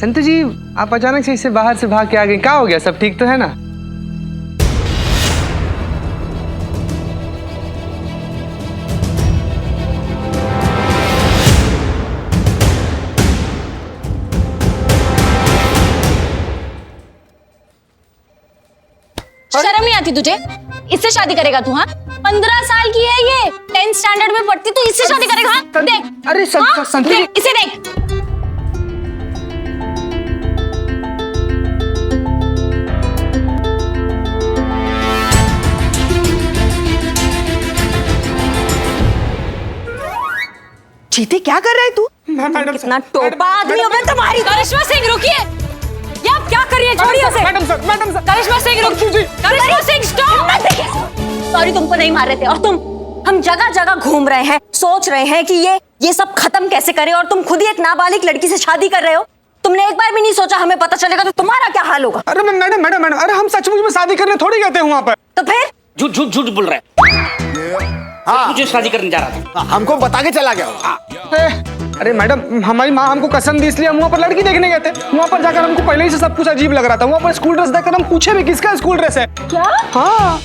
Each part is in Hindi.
संतू जी, आप अचानक से इससे बाहर से भाग के आ गए, क्या हो गया? सब ठीक तो है ना? शर्म नहीं आती तुझे? इससे शादी करेगा तू? हाँ, 15 साल की है ये, 10th स्टैंडर्ड में पढ़ती, तू इससे शादी करेगा? हाँ? देख, अरे संतू जी, इसे देख। चीते क्या कर रहा है तू? मैडम इतना टोपा आदमी हो मैं तुम्हारी। करिश्मा सिंह रुकिए, ये आप क्या कर रही है? छोड़िए उसे। Madam sir. करिश्मा सिंह रुकिए। करिश्मा सिंह स्टॉप। सॉरी, तुमको नहीं मार रहे थे। और तुम, हम जगह जगह घूम रहे हैं, सोच रहे हैं कि ये सब खत्म कैसे करें, और तुम खुद ही एक नाबालिग लड़की से शादी कर रहे हो। तुमने एक बार भी नहीं सोचा हमें पता चलेगा तो तुम्हारा क्या हाल होगा? अरे मैडम, अरे हम सचमुच में शादी करने थोड़ी गए थे वहाँ पर। तो फिर झूठ बोल रहा है। हाँ, मुझे शादी करने जा रहा था। हमको बता के चला गया। अरे मैडम, हमारी माँ हमको कसम दी, इसलिए हम वहाँ पर लड़की देखने गए थे। वहाँ पर जाकर हमको पहले ही से सब कुछ अजीब लग रहा था। वहाँ पर स्कूल ड्रेस देखकर हम पूछे भी किसका स्कूल ड्रेस है। क्या? हाँ।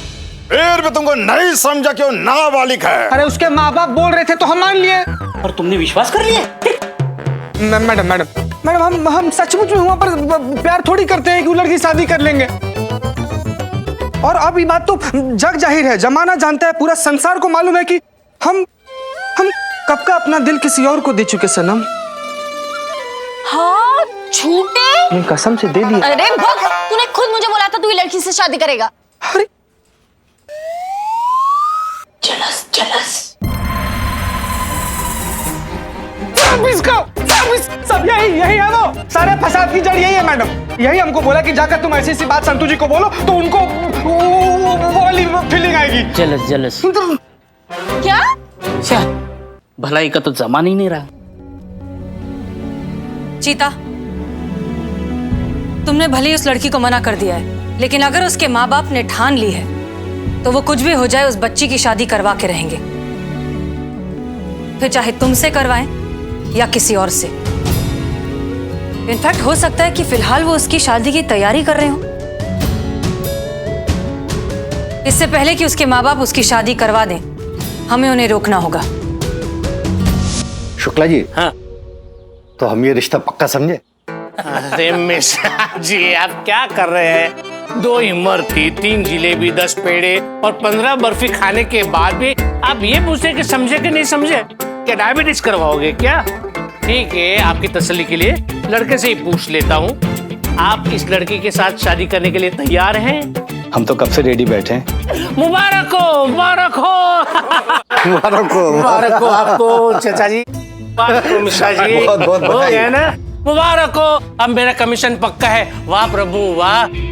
फिर भी तुमको नहीं समझा क्यों नाबालिग है? अरे उसके माँ बाप बोल रहे थे तो हम मान लिए। और तुमने विश्वास कर लिया? मैडम, हम सचमुच में वहाँ पर प्यार थोड़ी करते हैं कि वो लड़की शादी कर लेंगे। और अब ये बात तो जग जाहिर है, जमाना जानता है, पूरा संसार को मालूम है कि हम कब का अपना दिल किसी और को दे चुके सनम। हाँ, झूठे। कसम से दे दिया। अरे भग, तूने खुद मुझे बोला था तू ये लड़की से शादी करेगा। अरे जलस। सब यही है वो सारे फसाद की जड़ यही है मैडम। यही हमको बोला कि जाकर तुम ऐसी बात संतू जी को बोलो तो उनको वो वाली फीलिंग आएगी। जलस। क्या? अच्छा, भलाई का तो जमाना ही नहीं रहा। चीता, तुमने भले ही उस लड़की को मना कर दिया है, लेकिन अगर उसके माँ बाप ने ठान ली है तो वो कुछ भी हो जाए उस बच्ची की शादी करवा के रहेंगे, फिर चाहे तुमसे करवाएं या किसी और से। इनफैक्ट हो सकता है कि फिलहाल वो उसकी शादी की तैयारी कर रहे हो, इससे पहले कि उसके माँ बाप उसकी शादी करवा दें हमें उन्हें रोकना होगा। शुक्ला जी, हाँ, तो हम ये रिश्ता पक्का समझे? अरे मिश्रा जी, आप क्या कर रहे हैं? 2 इमरती, 3 जिलेबी, 10 पेड़े और 15 बर्फी खाने के बाद भी आप ये पूछे कि समझे कि नहीं समझे? क्या डायबिटीज करवाओगे क्या? ठीक है, आपकी तसल्ली के लिए लड़के से ही पूछ लेता हूँ, आप इस लड़की के साथ शादी करने के लिए तैयार हैं? हम तो कब से रेडी बैठे हैं। मुबारक हो मुबारक मुबारक हो आपको चाचा जी, मुबारक हो मिश्रा जी। बहुत हो गया ना? मुबारक हो, अब मेरा कमीशन पक्का है। वाह प्रभु वाह।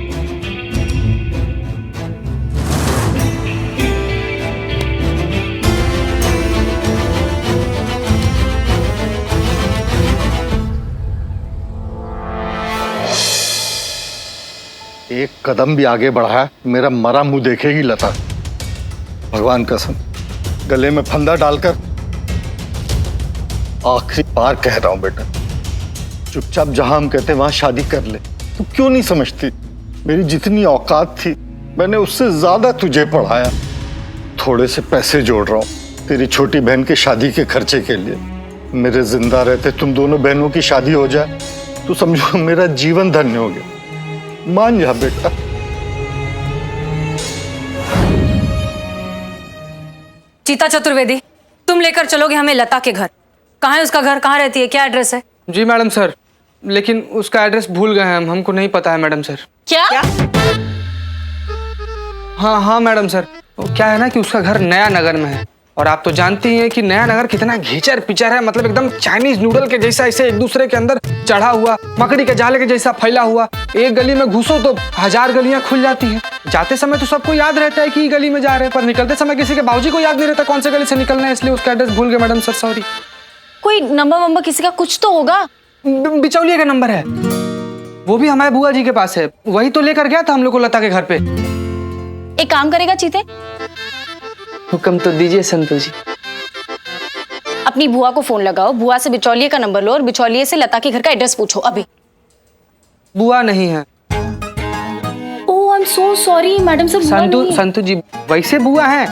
एक कदम भी आगे बढ़ाया मेरा मरा मुंह देखेगी लता। भगवान कसम, गले में फंदा डालकर आखिरी बार कह रहा हूं बेटा, चुपचाप जहां हम कहते वहां शादी कर ले। तू क्यों नहीं समझती? मेरी जितनी औकात थी मैंने उससे ज्यादा तुझे पढ़ाया। थोड़े से पैसे जोड़ रहा हूं तेरी छोटी बहन की शादी के खर्चे के लिए। मेरे जिंदा रहते तुम दोनों बहनों की शादी हो जाए तो समझो मेरा जीवन धन्य हो गया। मान जा बेटा। चीता चतुर्वेदी, तुम लेकर चलोगे हमें लता के घर। कहाँ है उसका घर? कहाँ रहती है? क्या एड्रेस है? जी मैडम सर, लेकिन उसका एड्रेस भूल गए हैं हमको नहीं पता है मैडम सर। क्या? हाँ मैडम सर, क्या है ना कि उसका घर नया नगर में है, और आप तो जानती ही हैं कि नया नगर कितना घिचर पिचर है। मतलब एकदम चाइनीज नूडल के जैसा ऐसे एक दूसरे के अंदर चढ़ा हुआ, मकड़ी के जाले के जैसा फैला हुआ। एक गली में घुसो तो 1000 गलियां खुल जाती हैं। जाते समय तो सबको याद रहता है कि गली में जा रहे हैं, पर निकलते समय किसी के बाबूजी को याद नहीं रहता कौन से गली से निकलना है, इसलिए उसका एड्रेस भूल गए मैडम सर, सॉरी। कोई नंबर वंबर किसी का कुछ तो होगा। बिचौलिए का नंबर है, वो भी हमारे बुआ जी के पास है, वही तो लेकर गया था हम लोग को लता के घर पे। एक काम करेगा चीते, हुक्म तो दीजिए संतू जी। अपनी बुआ को फोन लगाओ, बुआ से बिचौलिए का नंबर लो और बिचौलिए से लता के घर का एड्रेस पूछो अभी। बुआ नहीं है। Oh I am so sorry madam sir, बुआ नहीं है। संतु जी वैसे बुआ हैं,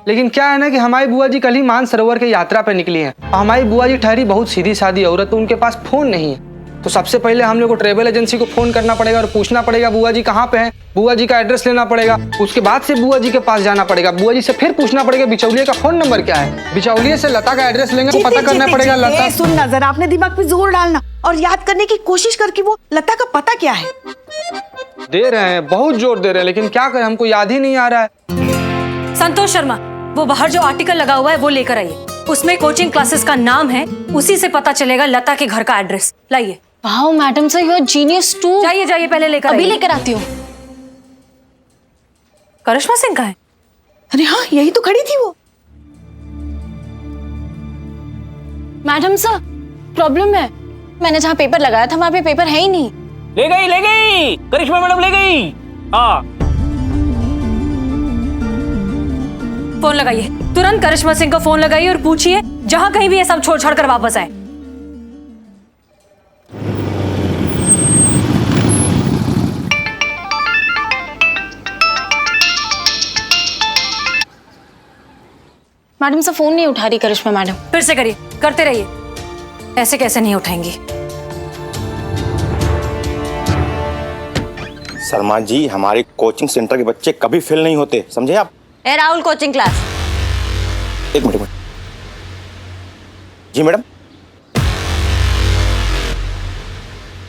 लेकिन क्या है ना कि हमारी बुआ जी कल ही मानसरोवर की यात्रा पे निकली हैं। और हमारी बुआ जी ठहरी बहुत सीधी सादी औरत, तो उनके पास फोन नहीं है। तो सबसे पहले हम लोग को ट्रेवल एजेंसी को फोन करना पड़ेगा और पूछना पड़ेगा बुआ जी कहाँ पे हैं, बुआ जी का एड्रेस लेना पड़ेगा। उसके बाद से बुआ जी के पास जाना पड़ेगा, बुआ जी से फिर पूछना पड़ेगा बिचौलिए का फोन नंबर क्या है, बिचौलिए से लता का एड्रेस लेंगे तो पता करना पड़ेगा लता। सुन ना जरा, अपने दिमाग पे जोर डालना और याद करने की कोशिश कर कि वो लता का पता क्या है। दे रहे हैं, बहुत जोर दे रहे हैं, लेकिन क्या करें, हमको याद ही नहीं आ रहा है। संतोष शर्मा, वो बाहर जो आर्टिकल लगा हुआ है वो लेकर आइए। उसमें कोचिंग क्लासेस का नाम है, उसी से पता चलेगा लता के घर का एड्रेस। लाइए। Wow madam sir, you are genius too. जाइए जाइए, पहले लेकर अभी आइए। लेकर आती हूँ। करिश्मा सिंह का है? अरे हाँ, यही तो खड़ी थी वो। मैडम सर प्रॉब्लम है, मैंने जहाँ पेपर लगाया था वहाँ पे पेपर है ही नहीं। ले गई करिश्मा मैडम ले गई। हाँ फोन लगाइए, तुरंत करिश्मा सिंह को फोन लगाइए और पूछिए जहां कहीं भी ये सब छोड़ छाड़ कर वापस आए। मैडम सर फोन नहीं उठा रही करिश्मा मैडम। फिर से करिए, करते रहिए। ऐसे कैसे नहीं उठाएंगी? शर्मा जी, हमारे कोचिंग सेंटर के बच्चे कभी फेल नहीं होते, समझे आप? ए राहुल, कोचिंग क्लास। एक मिनट। जी मैडम।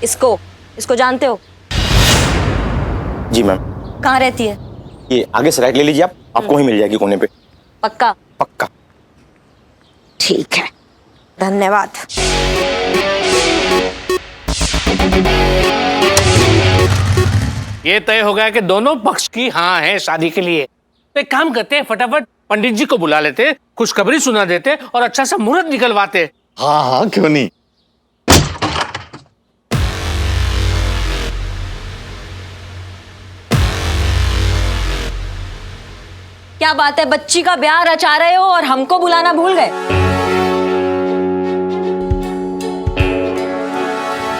इसको जानते हो? जी मैम। कहाँ रहती है? ये आगे से राइट ले लीजिए, आप आपको वहीं मिल जाएगी कोने पे। पक्का? पक्का। ठीक है, धन्यवाद। ये तय हो गया कि दोनों पक्ष की हाँ है शादी के लिए। तो एक काम करते हैं, फटाफट पंडित जी को बुला लेते, खुशखबरी सुना देते और अच्छा सा मुहूर्त निकलवाते। हाँ हाँ, क्यों नहीं। क्या बात है, बच्ची का ब्याह रचा रहे हो और हमको बुलाना भूल गए?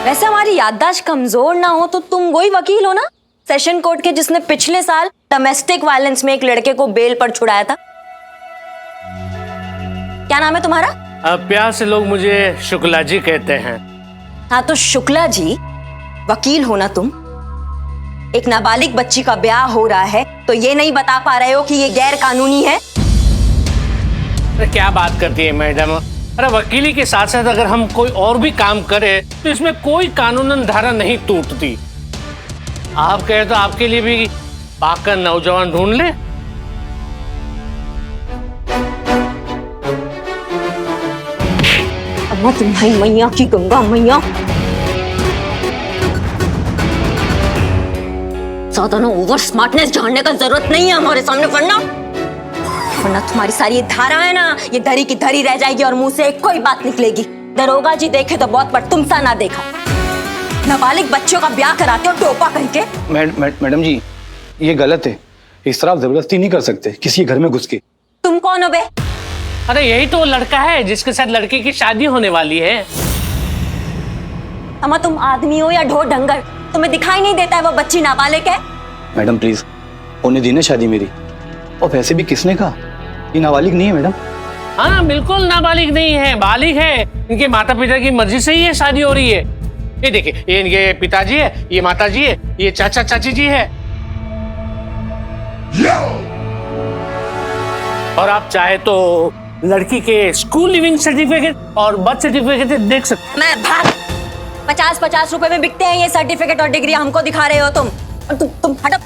वैसे हमारी याददाश्त कमजोर ना हो तो तुम वही वकील हो ना, सेशन कोर्ट के, जिसने पिछले साल डोमेस्टिक वायलेंस में एक लड़के को बेल पर छुड़ाया था। क्या नाम है तुम्हारा? प्यार से लोग मुझे शुक्ला जी कहते हैं। हाँ तो शुक्ला जी, वकील हो ना तुम। एक नाबालिग बच्ची का ब्याह हो रहा है तो ये नहीं बता पा रहे हो कि ये गैर कानूनी है? अरे क्या बात करती है मैडम, अरे वकीली के साथ साथ अगर हम कोई और भी काम करें तो इसमें कोई कानूनन धारा नहीं टूटती। आप कहे तो आपके लिए भी पाकर नौजवान ढूंढ ले। अम्मा तुम्हारी मैया की गंगा मैया, ज्यादा ना ओवर स्मार्टनेस झाड़ने का जरूरत नहीं है हमारे सामने, वरना तुम्हारी सारी ये धारा है ना, ये धरी की धरी रह जाएगी और मुंह से एक कोई बात निकलेगी। दरोगा जी देखे तो बहुत, पर तुम सा ना देखा। नाबालिग बच्चों का ब्याह कराते हो टोपा कह के। मैडम जी, ये गलत है। इस तरह आप जबरदस्ती नहीं कर सकते किसी के घर में घुस के। तुम कौन हो बे? अरे यही तो वो लड़का है जिसके साथ लड़की की शादी होने वाली है। अम्मा तुम आदमी हो या ढोर डंगर, तुम्हें दिखाई नहीं देता है वो बच्ची नाबालिग है? मैडम प्लीज, होने दी ना शादी मेरी। और वैसे भी किसने कहा ये नाबालिग नहीं है मैडम? हाँ बिल्कुल नाबालिग नहीं है, बालिग है। इनके माता पिता की मर्जी से ही ये शादी हो रही है। ये देखिए, ये इनके पिताजी है, ये माताजी है, ये चाचा चाची जी है। और आप चाहे तो लड़की के स्कूल लिविंग सर्टिफिकेट और बर्थ सर्टिफिकेट देख सकते। मैं भाग, 50-50 रुपए में बिकते हैं ये सर्टिफिकेट और डिग्री, हमको दिखा रहे हो तुम। और तुम हटो।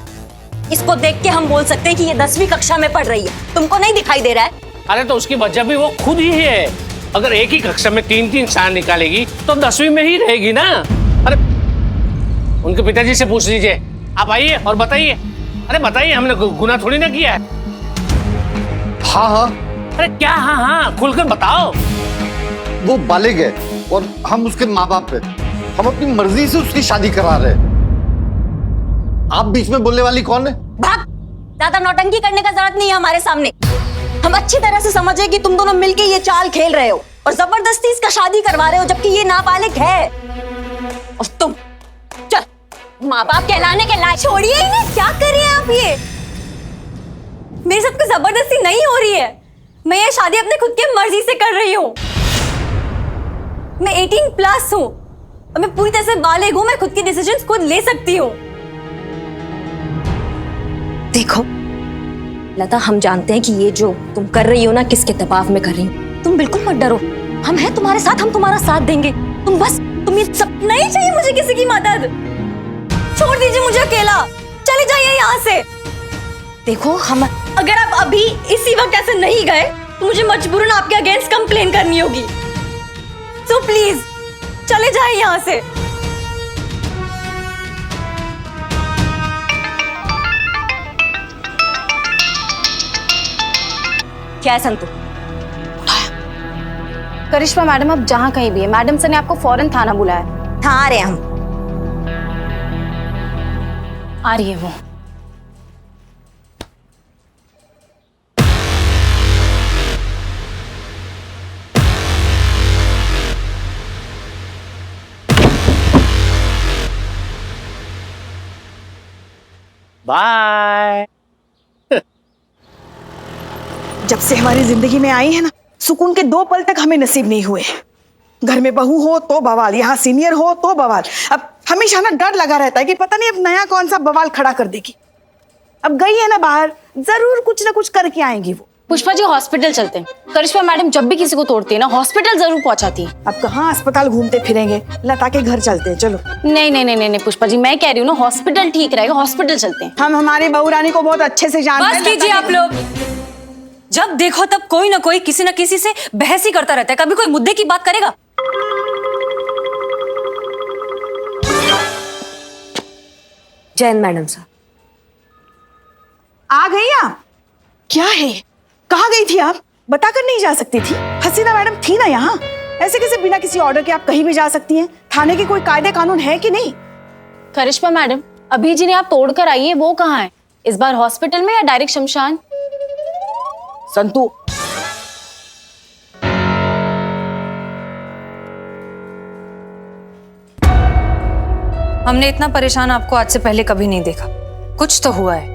इसको देख के हम बोल सकते हैं कि ये 10वीं कक्षा में पढ़ रही है, तुमको नहीं दिखाई दे रहा है? अरे तो उसकी वजह भी वो खुद ही है। अगर एक ही कक्षा में 3-3 साल निकालेगी तो 10वीं में ही रहेगी ना। अरे उनके पिताजी से पूछ लीजिए। आप आइए और बताइए। अरे बताइए, हमने गुनाह थोड़ी ना किया है। हाँ हाँ, अरे क्या हाँ हाँ, खुलकर बताओ। वो बालिग है और हम उसके माँ बाप है। हम अपनी मर्जी से उसकी शादी करा रहे हैं। आप बीच में बोलने वाली कौन है? भाग, ज्यादा नौटंकी करने का जरूरत नहीं है हमारे सामने। हम अच्छी तरह से समझे कि तुम दोनों मिलके ये चाल खेल रहे हो और जबरदस्ती इसका शादी करवा रहे हो, जबकि ये नाबालिग है। और माँ बाप कहलाने के लायक। छोड़िए इन्हें, क्या कर रही हैं आप ये? मेरे साथ कोई जबरदस्ती नहीं हो रही है। मैं ये शादी अपने खुद की मर्जी से कर रही हूँ। मैं 18+ हूँ और मैं पूरी तरह से बालिग हूँ। मैं खुद के डिसीजंस खुद ले सकती हूँ। देखो लता, हम जानते हैं कि ये जो तुम कर रही हो ना, किसके दबाव में कर रही हो। तुम बिल्कुल मत डरो, हम हैं तुम्हारे साथ, हम तुम्हारा साथ देंगे। तुम ये सब नहीं चाहिए मुझे किसी की मदद। छोड़ दीजिए मुझे अकेला, चले जाइए यहाँ से। देखो हम, अगर आप अभी इसी वक्त ऐसे नहीं गए तो मुझे मजबूरन आपके अगेंस्ट कंप्लेन करनी होगी। सो प्लीज चले जाइए यहाँ से। क्या है संतु? करिश्मा मैडम अब जहाँ कहीं भी है, मैडम सर ने आपको फौरन थाना बुलाया। हाँ आ रहे हैं हम। आ रही है वो। बाय। जब से हमारी जिंदगी में आई है ना, सुकून के 2 पल तक हमें नसीब नहीं हुए। घर में बहू हो तो बवाल, यहाँ सीनियर हो तो बवाल। अब हमेशा ना डर लगा रहता है कि पता नहीं अब नया कौन सा बवाल खड़ा कर देगी। अब गई है ना बाहर, जरूर कुछ ना कुछ करके आएंगी वो। पुष्पा जी हॉस्पिटल चलते हैं। करिश्मा मैडम जब भी किसी को तोड़ती है ना, हॉस्पिटल जरूर पहुंचाती है। अब कहाँ अस्पताल घूमते फिरेंगे, लता के घर चलते हैं। चलो। नहीं नहीं नहीं नहीं पुष्पा जी, मैं कह रही हूँ ना, हॉस्पिटल ठीक रहेगा, हॉस्पिटल चलते हैं। हम हमारी बहू रानी को बहुत अच्छे से जानते हैं। बस कीजिए आप लोग। जब देखो तब कोई ना कोई किसी ना किसी से बहस ही करता रहता है। कभी कोई मुद्दे की बात करेगा? जैन मैडम साहब। आ गई आप? क्या है, कहाँ गई थी आप? बता कर नहीं जा सकती थी? हसीना मैडम थी ना यहाँ। ऐसे कैसे बिना किसी ऑर्डर के आप कहीं भी जा सकती हैं? थाने के कोई कायदे कानून है कि नहीं? करिश्मा मैडम, अभी जिन्हें आप तोड़ कर आई है वो कहाँ है? इस बार हॉस्पिटल में या डायरेक्ट शमशान? संतु, हमने इतना परेशान आपको आज से पहले कभी नहीं देखा। कुछ तो हुआ है।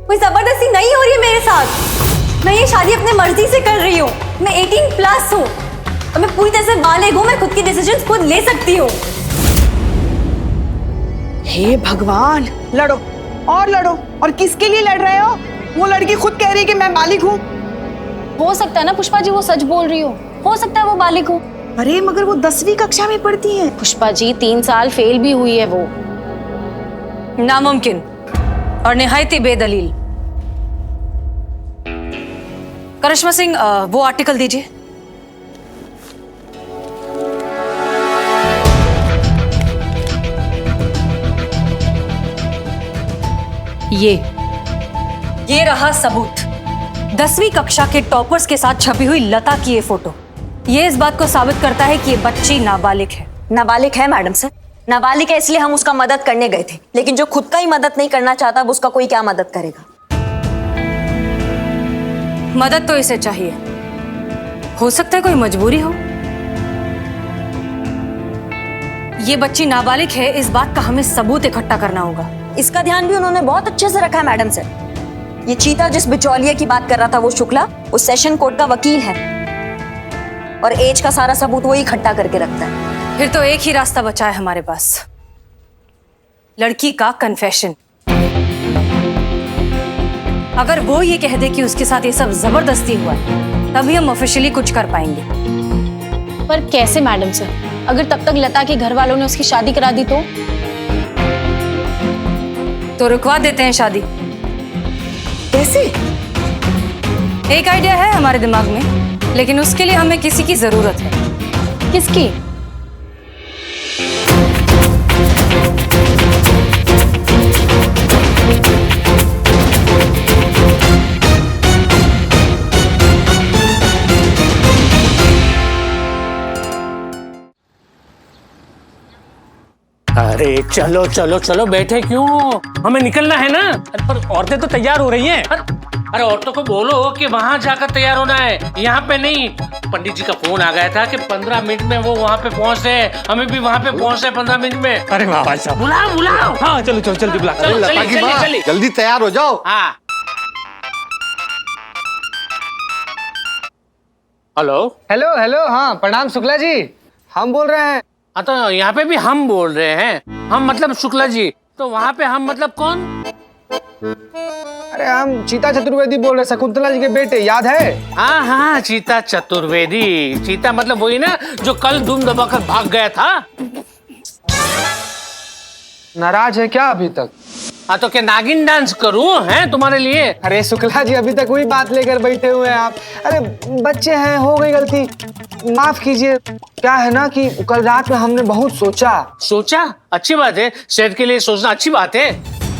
कोई जबरदस्ती नहीं हो रही है मेरे साथ। मैं ये शादी अपने मर्जी से कर रही हूँ। मैं 18+ हूँ और मैं पूरी तरह से बालिग हूँ। मैं खुद की डिसीजंस खुद ले सकती हूँ। हे भगवान, लड़ो और लड़ो। और किसके लिए लड़ रहे हो? वो लड़की खुद कह रही है कि मैं बालिग हूँ। हो सकता है ना पुष्पा जी वो सच बोल रही हो सकता है वो बालिग हो। अरे मगर वो 10वीं कक्षा में पढ़ती है। पुष्पा जी 3 साल फेल भी हुई है वो। नामुमकिन और निहायती बेदलील। करिश्मा सिंह, वो आर्टिकल दीजिए। ये रहा सबूत। 10वीं कक्षा के टॉपर्स के साथ छपी हुई लता की ये फोटो। ये इस बात को साबित करता है कि ये बच्ची नाबालिग है। नाबालिग है मैडम सर, नाबालिग है, इसलिए हम उसका मदद करने गए थे। लेकिन जो खुद का ही मदद नहीं करना चाहता, अब उसका कोई क्या मदद करेगा? मदद तो इसे चाहिए। हो सकता है कोई मजबूरी हो। ये बच्ची नाबालिग है, इस बात का हमें सबूत इकट्ठा करना होगा। इसका ध्यान भी उन्होंने बहुत अच्छे से रखा है मैडम सर। ये चीता जिस बिचौलिया की बात कर रहा था वो शुक्ला, उस सेशन कोर्ट का वकील है और एज का सारा सबूत वो ही इकट्ठा करके रखता है। फिर तो एक ही रास्ता बचा है हमारे पास, लड़की का कन्फेशन। अगर वो ये कह दे कि उसके साथ ये सब जबरदस्ती हुआ है, तभी हम ऑफिशियली कुछ कर पाएंगे। पर कैसे मैडम सर? अगर तब तक लता के घर वालों ने उसकी शादी करा दी तो रुकवा देते हैं शादी। कैसे? एक आइडिया है हमारे दिमाग में, लेकिन उसके लिए हमें किसी की जरूरत है। किसकी? अरे चलो चलो चलो, बैठे क्यों? हमें निकलना है ना। अरे पर औरतें तो तैयार हो रही हैं। अरे औरतों को बोलो कि वहां जाकर तैयार होना है, यहाँ पे नहीं। पंडित जी का फोन आ गया था कि 15 मिनट में वो वहाँ पे पहुँच रहे हैं, हमें भी वहाँ पे पहुँचना है 15 मिनट में। अरे वाह भाई साहब, बुलाओ बुलाओ। हाँ चलो चलो जल्दी बुला। चलो, लता चलिए, की चलिए, माँ, चलिए। जल्दी तैयार हो जाओ। हाँ। हेलो। हेलो हेलो, हाँ प्रणाम शुक्ला जी, हम बोल रहे हैं। हाँ तो यहाँ पे भी हम बोल रहे हैं, हम मतलब शुक्ला जी, तो वहाँ पे हम मतलब कौन? अरे हम चीता चतुर्वेदी बोल रहे हैं, शकुंतला जी के बेटे, याद है? हाँ हाँ, चीता चतुर्वेदी। चीता मतलब वही ना जो कल धूम दबाकर भाग गया था। नाराज है क्या अभी तक? हाँ तो क्या नागिन डांस करूं हैं तुम्हारे लिए? अरे शुक्ला जी, अभी तक वही बात लेकर बैठे हुए हैं आप। अरे बच्चे हैं, हो गई गलती, माफ कीजिए। क्या है ना कि कल रात में हमने बहुत सोचा। सोचा? अच्छी बात है, सेहत के लिए सोचना अच्छी बात है,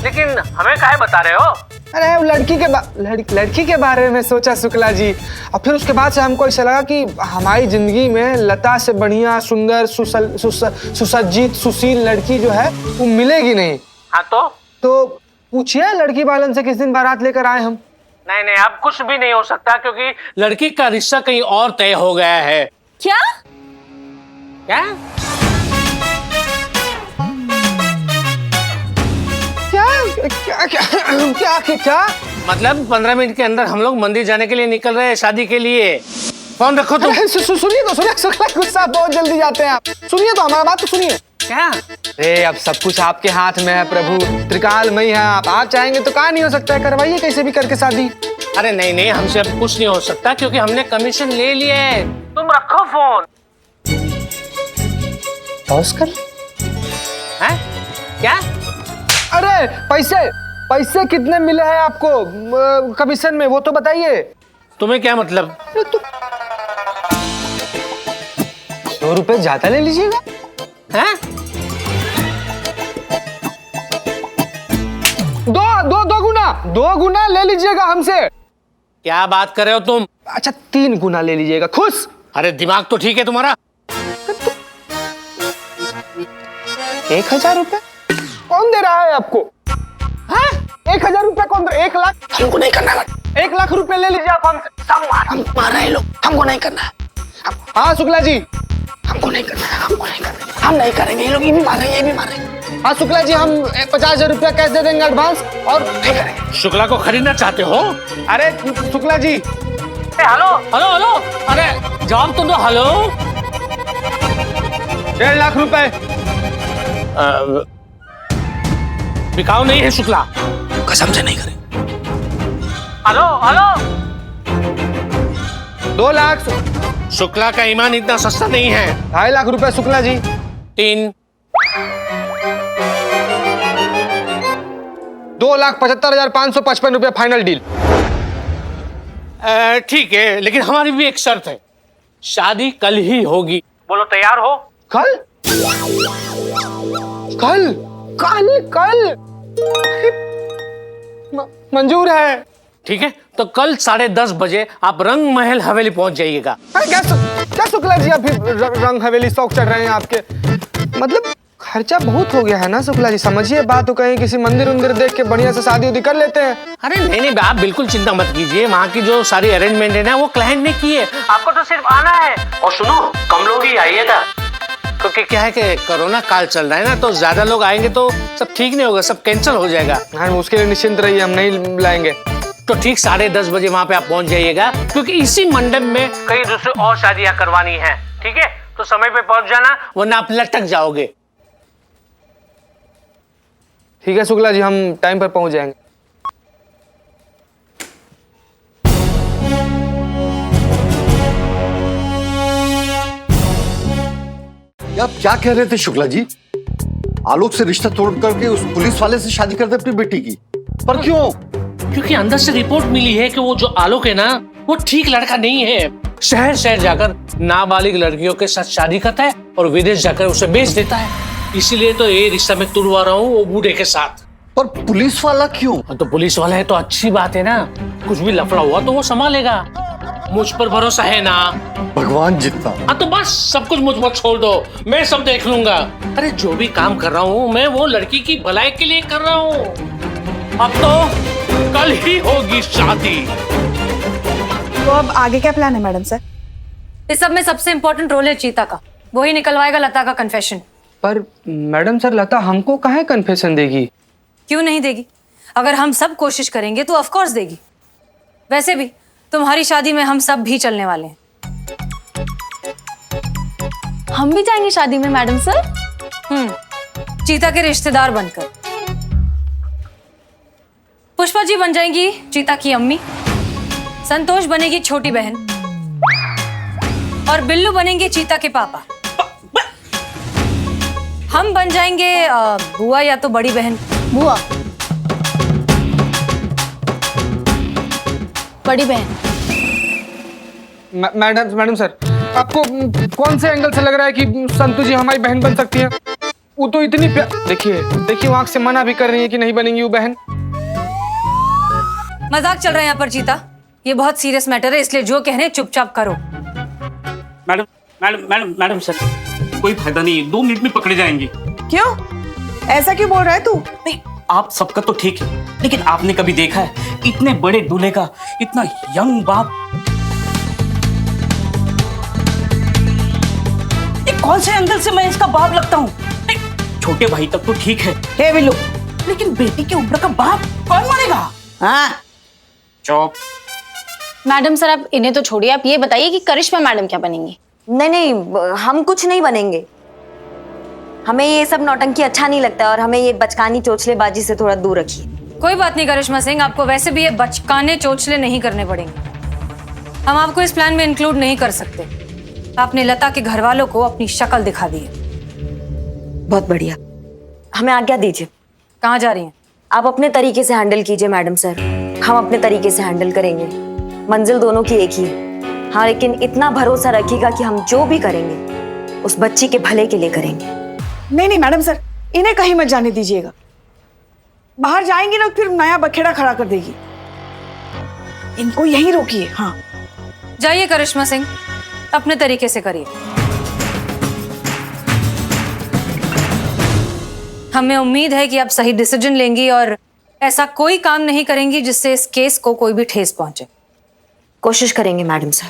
लेकिन हमें काहे बता रहे हो? अरे लड़की के बारे में सोचा शुक्ला जी, और फिर उसके बाद से हमको ऐसा लगा कि हमारी जिंदगी में लता से बढ़िया सुंदर सुसज्जित सुशील लड़की जो है वो मिलेगी नहीं। हाँ तो पूछिए लड़की वालन से किस दिन बारात लेकर आए हम। नहीं नहीं, अब कुछ भी नहीं हो सकता क्योंकि लड़की का रिश्ता कहीं और तय हो गया है। क्या? क्या? क्या क्या क्या क्या क्या? मतलब 15 मिनट के अंदर हम लोग मंदिर जाने के लिए निकल रहे हैं शादी के लिए। फोन रखो तुम। सुनिए तो, सुनिए शुक्ला, गुस्सा बहुत जल्दी जाते हैं आप। सुनिए तो, हमारा बात तो सुनिए। क्या? अरे अब सब कुछ आपके हाथ में है प्रभु, त्रिकालमयी है आप चाहेंगे तो कहाँ नहीं हो सकता है, करवाइए कैसे भी करके शादी। अरे नहीं नहीं, हमसे अब कुछ नहीं हो सकता क्योंकि हमने कमीशन ले लिया है। तुम रखो फोन। पॉज कर। हैं? क्या? अरे पैसे कितने मिले हैं आपको कमीशन में, वो तो बताइए। तुम्हें क्या मतलब? 2 रुपए ज्यादा ले लीजिएगा। हैं? दो गुना ले लीजिएगा हमसे। क्या बात कर रहे हो तुम? अच्छा 3 गुना ले लीजिएगा, खुश? अरे दिमाग तो ठीक है तुम्हारा? 1000 रुपए कौन दे रहा है आपको? 1000 रुपए कौन दे? 1 लाख हमको नहीं करना है। 1 लाख रुपए ले लीजिए आप हमसे। हम मार रहे लोग, हमको नहीं करना है। हाँ शुक्ला जी, हमको नहीं करना है, हमको नहीं करना है। हम नहीं करेंगे, ये लोग ये भी मार रहे हैं, ये भी मार रहे हैं। हाँ शुक्ला जी, हम 50,000 रुपया कैश दे देंगे एडवांस और नहीं करेंगे। शुक्ला को खरीदना चाहते हो? अरे Shukla ji, hello hello hello, अरे जवाब तो दो। हेलो। 1.5 लाख रुपए बिकाऊ नहीं है शुक्ला, कसम से नहीं करें। Hello hello. 2 लाख। शुक्ला का ईमान इतना सस्ता नहीं है। 2.5 लाख रुपए शुक्ला जी। 3। 2,75,555 रुपए फाइनल डील। ठीक है, लेकिन हमारी भी एक शर्त है, शादी कल ही होगी। बोलो तैयार हो? कल कल कल कल मंजूर है। ठीक है, तो कल 10:30 बजे आप रंग महल हवेली पहुंच जाइएगा। अरे क्या शुक्ला जी, अभी रंग हवेली शौक चढ़ रहे हैं आपके? मतलब खर्चा बहुत हो गया है ना शुक्ला जी, समझिए बात। तो कहीं किसी मंदिर उंदिर देख के बढ़िया से शादी उदी कर लेते हैं। अरे नहीं नहीं, आप बिल्कुल चिंता मत कीजिए, वहाँ की जो सारी अरेंजमेंट है ना वो क्लाइंट ने की है, आपको तो सिर्फ आना है। और सुनो, कम लोग ही आइएगा क्योंकि क्या है कि कोरोना काल चल रहा है ना, तो ज्यादा लोग आएंगे तो सब ठीक नहीं होगा, सब कैंसिल हो जाएगा। हाँ उसके लिए निश्चिंत रहिए, हम नहीं लाएंगे। तो ठीक 10:30 बजे वहाँ पे आप पहुँच जाइएगा क्योंकि इसी मंडप में कई दूसरी और शादियाँ करवानी है। ठीक है, तो समय पे पहुँच जाना वरना आप लटक जाओगे। ठीक है शुक्ला जी, हम टाइम पर पहुंच जाएंगे। आप क्या कह रहे थे शुक्ला जी? आलोक से रिश्ता तोड़ करके उस पुलिस वाले से शादी कर दे अपनी बेटी की, पर क्यों? क्योंकि अंदर से रिपोर्ट मिली है कि वो जो आलोक है ना वो ठीक लड़का नहीं है। शहर शहर जाकर नाबालिग लड़कियों के साथ शादी करता है और विदेश जाकर उसे बेच देता है। इसीलिए तो ये रिश्ता मैं तुड़वा रहा हूँ वो बूढ़े के साथ। पर पुलिस वाला क्यों? तो पुलिस वाला है तो अच्छी बात है ना, कुछ भी लफड़ा हुआ तो वो संभालेगा। मुझ पर भरोसा है ना? भगवान जितना। हाँ तो बस सब कुछ मुझ पर छोड़ दो, मैं सब देख लूंगा। अरे जो भी काम कर रहा हूँ मैं वो लड़की की भलाई के लिए कर रहा हूँ। अब तो कल ही होगी शादी। तो अब आगे क्या प्लान है मैडम सर? इस सब में सबसे इंपॉर्टेंट रोल है चीता का। वही निकलवाएगा लता का कन्फेशन। पर मैडम सर, लता हमको काहे कन्फेशन देगी? क्यों नहीं देगी? अगर हम सब कोशिश करेंगे तो ऑफ कोर्स देगी। वैसे भी तुम्हारी शादी में हम सब भी चलने वाले हैं। हम भी जाएंगे शादी में मैडम सर? चीता के रिश्तेदार बनकर। पुष्पा जी बन जाएंगी चीता की अम्मी, संतोष बनेगी छोटी बहन, और बिल्लू बनेंगे चीता के पापा। हम बन जाएंगे बुआ या तो बड़ी बहन। बुआ, बड़ी बहन। मैडम सर, आपको कौन से एंगल से लग रहा है कि संतु जी हमारी बहन बन सकती है? वो तो इतनी देखिए वो आंख से मना भी कर रही है कि नहीं बनेंगी वो बहन। मजाक चल रहा है यहाँ पर चीता। ये बहुत सीरियस मैटर है, इसलिए जो कह रहे हैं चुपचाप करो। Madam madam madam madam sir, कोई फायदा नहीं है, 2 मिनट में पकड़े जाएंगे। क्यों? ऐसा क्यों बोल रहा है तू? नहीं, आप सबका तो ठीक है, लेकिन आपने कभी देखा है इतने बड़े दूल्हे का इतना यंग बाप? ये कौन से एंगल से मैं इसका बाप लगता हूँ? छोटे भाई तक तो ठीक है। हे बिल्लू, लेकिन बेटी की उम्र का बाप कौन मानेगा? हाँ चुप। मैडम सर, आप इन्हें तो छोड़िए, आप ये बताइए कि करिश्मा मैडम क्या बनेंगी? नहीं नहीं, हम कुछ नहीं बनेंगे। हमें ये सब नौटंकी अच्छा नहीं लगता और हमें ये बचकानी चोचलेबाजी से थोड़ा दूर रखिए। कोई बात नहीं करिश्मा सिंह, आपको वैसे भी ये बचकाने चोचले नहीं करने पड़ेंगे। हम आपको इस प्लान में इंक्लूड नहीं कर सकते। आपने लता के घर वालों को अपनी शक्ल दिखा दी है। बहुत बढ़िया, हमें आज्ञा दीजिए। कहाँ जा रही हैं? आप अपने तरीके से हैंडल कीजिए मैडम सर, हम अपने तरीके से हैंडल करेंगे। मंजिल दोनों की एक ही है। हाँ, लेकिन इतना भरोसा रखिएगा कि हम जो भी करेंगे उस बच्ची के भले के लिए करेंगे। नहीं मैडम सर, इन्हें कहीं मत जाने दीजिएगा। बाहर जाएंगी ना फिर नया बखेड़ा खड़ा कर देगी। इनको यहीं रोकिए। हाँ जाइए करिश्मा सिंह, अपने तरीके से करिए। हमें उम्मीद है कि आप सही डिसीजन लेंगी और ऐसा कोई काम नहीं करेंगी जिससे इस केस को कोई भी ठेस पहुंचे। कोशिश करेंगे मैडम सर।